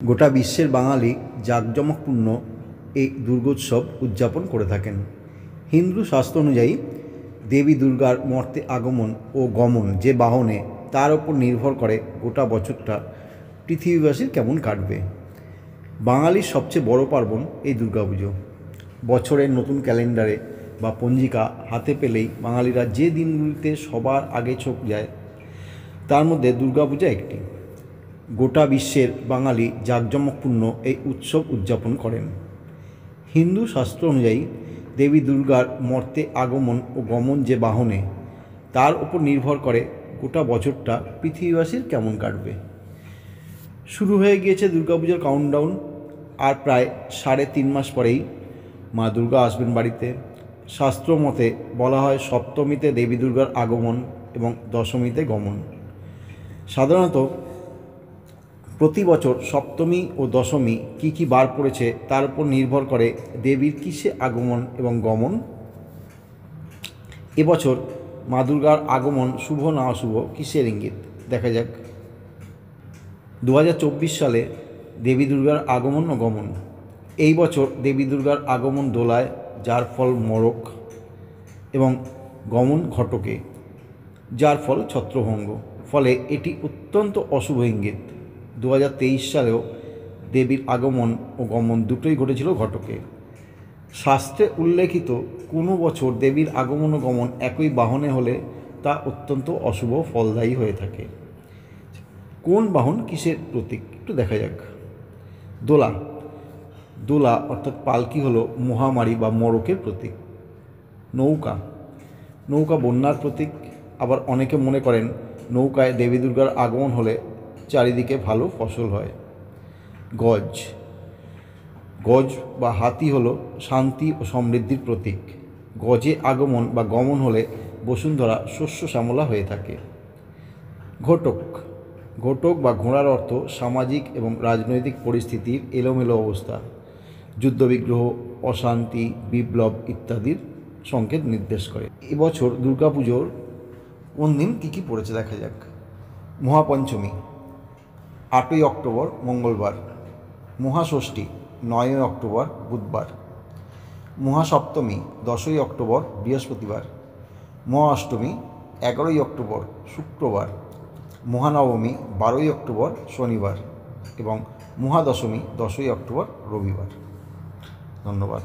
গোটা বিশ্বের বাঙালি জাঁকজমকপূর্ণ এই দুর্গোৎসব উদযাপন করে থাকেন। হিন্দু শাস্ত্র অনুযায়ী দেবী দুর্গার মর্তে আগমন ও গমন যে বাহনে, তার ওপর নির্ভর করে গোটা বছরটা পৃথিবীবাসীর কেমন কাটবে। বাঙালির সবচেয়ে বড় পার্বণ এই দুর্গাপুজো। বছরের নতুন ক্যালেন্ডারে বা পঞ্জিকা হাতে পেলেই বাঙালিরা যে দিনগুলিতে সবার আগে চোখ যায়, তার মধ্যে দুর্গাপূজা একটি। গোটা বিশ্বের বাঙালি জাঁকজমকপূর্ণ এই উৎসব উদযাপন করেন। হিন্দু শাস্ত্র অনুযায়ী দেবী দুর্গার মর্তে আগমন ও গমন যে বাহনে, তার উপর নির্ভর করে গোটা বছরটা পৃথিবীবাসীর কেমন কাটবে। শুরু হয়ে গিয়েছে দুর্গাপূজার কাউন্টডাউন। আর প্রায় 3.5 মাস পরেই মা দুর্গা আসবেন বাড়িতে। শাস্ত্র মতে বলা হয়, সপ্তমীতে দেবী দুর্গার আগমন এবং দশমীতে গমন। সাধারণত প্রতি বছর সপ্তমী ও দশমী কী বার পড়েছে তার উপর নির্ভর করে দেবীর কিসে আগমন এবং গমন। এবছর মা দুর্গার আগমন শুভ না অশুভ, কিসের ইঙ্গিত, দেখা যাক। 2024 সালে দেবী দুর্গার আগমন ও গমন। এই বছর দেবী দুর্গার আগমন দোলায়, যার ফল মড়ক, এবং গমন ঘটকে, যার ফল ছত্রভঙ্গ। ফলে এটি অত্যন্ত অশুভ ইঙ্গিত। 2023 সালেও দেবীর আগমন ও গমন দুটোই ঘটেছিল ঘটকে। শাস্ত্রে উল্লেখিত কোনো বছর দেবীর আগমন ও গমন একই বাহনে হলে তা অত্যন্ত অশুভ ফলদায়ী হয়ে থাকে। কোন বাহন কিসের প্রতীক, একটু দেখা যাক। দোলা। দোলা অর্থাৎ পালকি হলো মহামারী বা মড়কের প্রতীক। নৌকা। নৌকা বন্যার প্রতীক। আবার অনেকে মনে করেন নৌকায় দেবী দুর্গার আগমন হলে চারিদিকে ভালো ফসল হয়। গজ। গজ বা হাতি হলো শান্তি ও সমৃদ্ধির প্রতীক। গজে আগমন বা গমন হলে বসুন্ধরা শস্য শ্যামলা হয়ে থাকে। ঘটক। ঘটক বা ঘোড়ার অর্থ সামাজিক এবং রাজনৈতিক পরিস্থিতির এলোমেলো অবস্থা, যুদ্ধবিগ্রহ, অশান্তি, বিপ্লব ইত্যাদির সংকেত নির্দেশ করে। এবছর দুর্গাপুজোর কোন দিন কী পড়েছে দেখা যাক। মহাপঞ্চমী 8ই অক্টোবর মঙ্গলবার। মহাষষ্ঠী 9ই অক্টোবর বুধবার। মহাসপ্তমী 10ই অক্টোবর বৃহস্পতিবার। মহাঅষ্টমী 11ই অক্টোবর শুক্রবার। মহানবমী 12ই অক্টোবর শনিবার এবং মহাদশমী 10ই অক্টোবর রবিবার। ধন্যবাদ।